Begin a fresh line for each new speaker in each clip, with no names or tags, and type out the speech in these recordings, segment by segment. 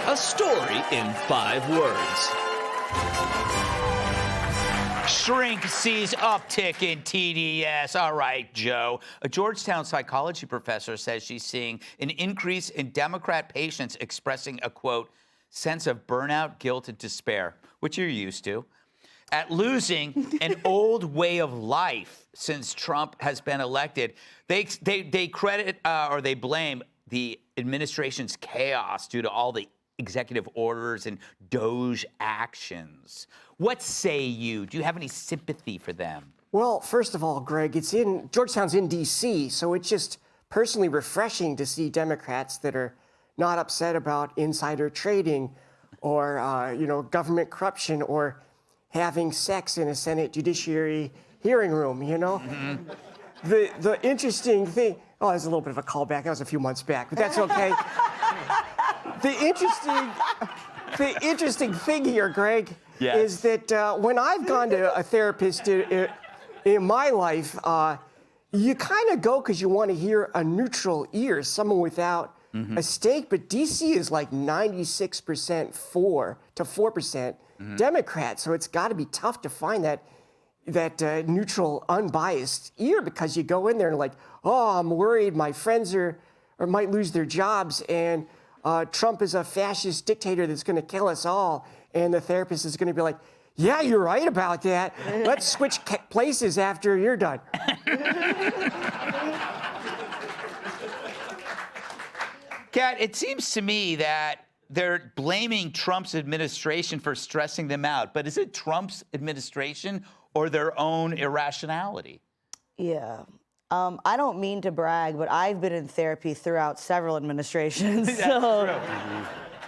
A story in 5 words.
Shrink sees uptick in TDS. All right, Joe. A Georgetown psychology professor says she's seeing an increase in Democrat patients expressing a, quote, sense of burnout, guilt, and despair, which you're used to, at losing an old way of life since Trump has been elected. They credit or they blame the administration's chaos due to all the executive orders and Doge actions. What say you? Do you have any sympathy for them?
Well, first of all, Greg, Georgetown's in D.C., so it's just personally refreshing to see Democrats that are not upset about insider trading or, government corruption or having sex in a Senate Judiciary hearing room, Mm-hmm. The interesting thing, there's a little bit of a callback. That was a few months back, but that's okay. The interesting thing here, Greg, is that when I've gone to a therapist in my life, you kind of go because you want to hear a neutral ear, someone without a stake. But DC is like 96% 4% Democrat, so it's got to be tough to find that neutral, unbiased ear, because you go in there and like, I'm worried my friends might lose their jobs, and Trump is a fascist dictator that's going to kill us all. And the therapist is going to be like, yeah, you're right about that. Let's switch places after you're done.
Kat, it seems to me that they're blaming Trump's administration for stressing them out. But is it Trump's administration or their own irrationality?
Yeah. I don't mean to brag, but I've been in therapy throughout several administrations.
That's
true.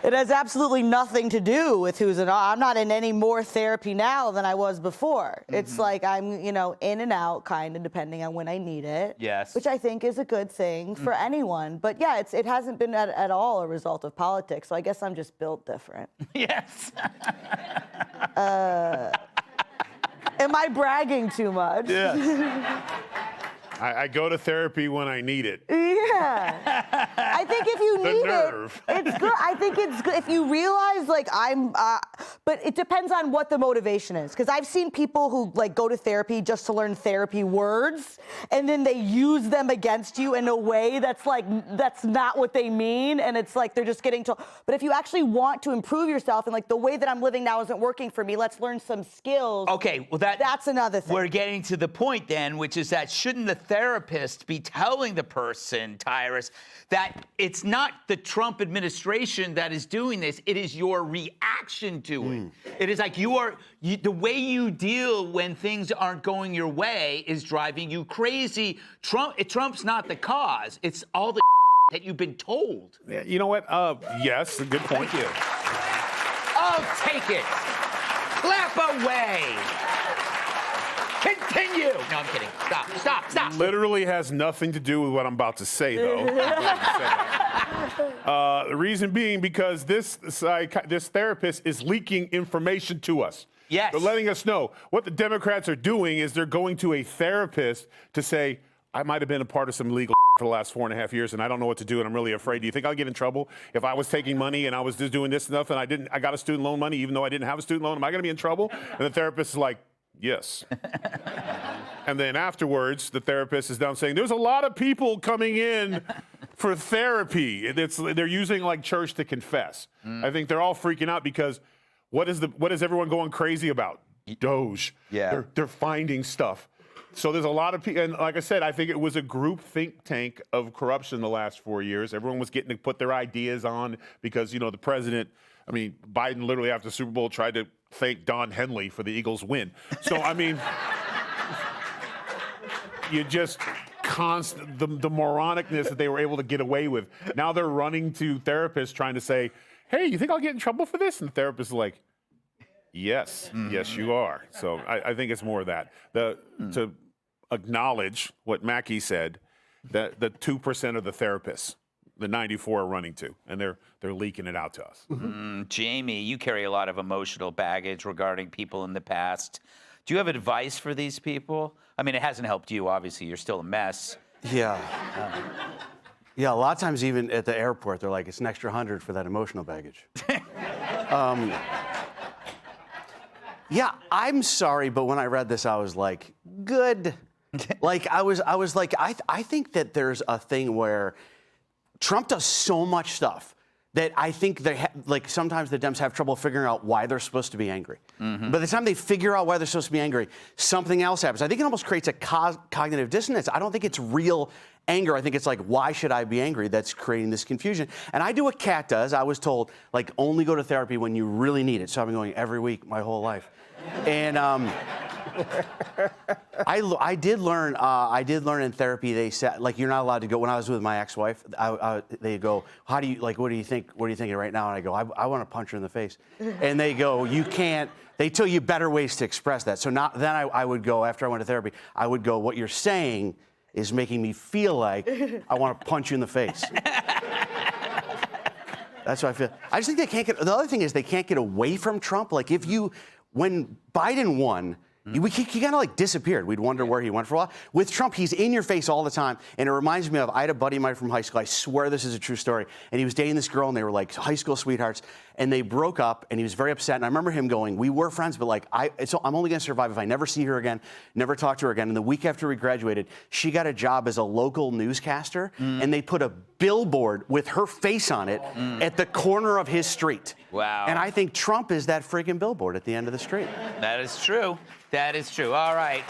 It has absolutely nothing to do with who's in. I'm not in any more therapy now than I was before. It's like I'm, in and out, kind of, depending on when I need it.
Yes.
Which I think is a good thing for anyone. But yeah, it hasn't been at all a result of politics. So I guess I'm just built different.
Yes.
Am I bragging too much?
Yes.
I go to therapy when I need it.
Yeah. I think if you need it, it's good. I think it's good if you realize, but it depends on what the motivation is. Because I've seen people who go to therapy just to learn therapy words, and then they use them against you in a way that's not what they mean, and it's like they're just getting told. But if you actually want to improve yourself, and the way that I'm living now isn't working for me, let's learn some skills.
Okay, well that's
another thing.
We're getting to the point then, which is that shouldn't the therapist be telling the person, Tyrus, that it's not the Trump administration that is doing this, it is your reaction to it. It is like the way you deal when things aren't going your way is driving you crazy. Trump's not the cause, it's all the that you've been told.
Yeah, you know what? Yes, a good point.
Thank you. Oh, take it. Clap away. Continue. No, I'm kidding. Stop.
Literally has nothing to do with what I'm about to say, though. The reason being because this therapist is leaking information to us.
Yes.
They're letting us know. What the Democrats are doing is they're going to a therapist to say, I might have been a part of some illegal for the last 4.5 years, and I don't know what to do, and I'm really afraid. Do you think I'll get in trouble if I was taking money and I was just doing this stuff and I got a student loan money even though I didn't have a student loan? Am I going to be in trouble? And the therapist is like, yes. And then afterwards, the therapist is down saying, there's a lot of people coming in for therapy. They're using church to confess. I think they're all freaking out because what is everyone going crazy about? Doge.
Yeah.
They're finding stuff. So there's a lot of people, and like I said, I think it was a group think tank of corruption the last 4 years. Everyone was getting to put their ideas on because, the president, Biden literally after the Super Bowl tried to thank Don Henley for the Eagles' win. So, you just the moronicness that they were able to get away with. Now they're running to therapists trying to say, hey, you think I'll get in trouble for this? And the therapist is like, yes, yes, you are. So I think it's more of that. To acknowledge what Mackey said, that the 2% of the therapists, the 94 are running to, and they're leaking it out to us.
Jamie, you carry a lot of emotional baggage regarding people in the past. Do you have advice for these people? It hasn't helped you, obviously. You're still a mess.
Yeah.
Yeah, a lot of times even at the airport, they're like, it's an extra 100 for that emotional baggage. Yeah, I'm sorry, but when I read this, I was like, good. Like, I was like, I think that there's a thing where Trump does so much stuff that I think like sometimes the Dems have trouble figuring out why they're supposed to be angry. By the time they figure out why they're supposed to be angry, something else happens. I think it almost creates a cognitive dissonance. I don't think it's real anger. I think it's like, why should I be angry? That's creating this confusion. And I do what Kat does. I was told, like, only go to therapy when you really need it. So I've been going every week my whole life. And I did learn in therapy. They said, like, you're not allowed to go. When I was with my ex-wife, they go, what do you think? What are you thinking right now? And I go, I want to punch her in the face. And they go, you can't. They tell you better ways to express that. So then I would go, after I went to therapy, I would go, what you're saying is making me feel like I want to punch you in the face. That's what I feel. I just think they can't get. The other thing is they can't get away from Trump. Like, when Biden won, he kind of like disappeared. We'd wonder where he went for a while. With Trump, he's in your face all the time. And it reminds me of, I had a buddy of mine from high school. I swear this is a true story. And he was dating this girl, and they were like high school sweethearts. And they broke up, and he was very upset. And I remember him going, we were friends, but like, I'm only going to survive if I never see her again, never talk to her again. And the week after we graduated, she got a job as a local newscaster. And they put a billboard with her face on it at the corner of his street.
Wow.
And I think Trump is that freaking billboard at the end of the street.
That is true. That is true. All right.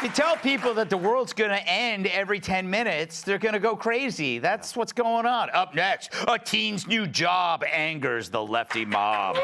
You tell people that the world's going to end every 10 minutes, they're going to go crazy. That's what's going on. Up next, a teen's new job angers the lefty mob.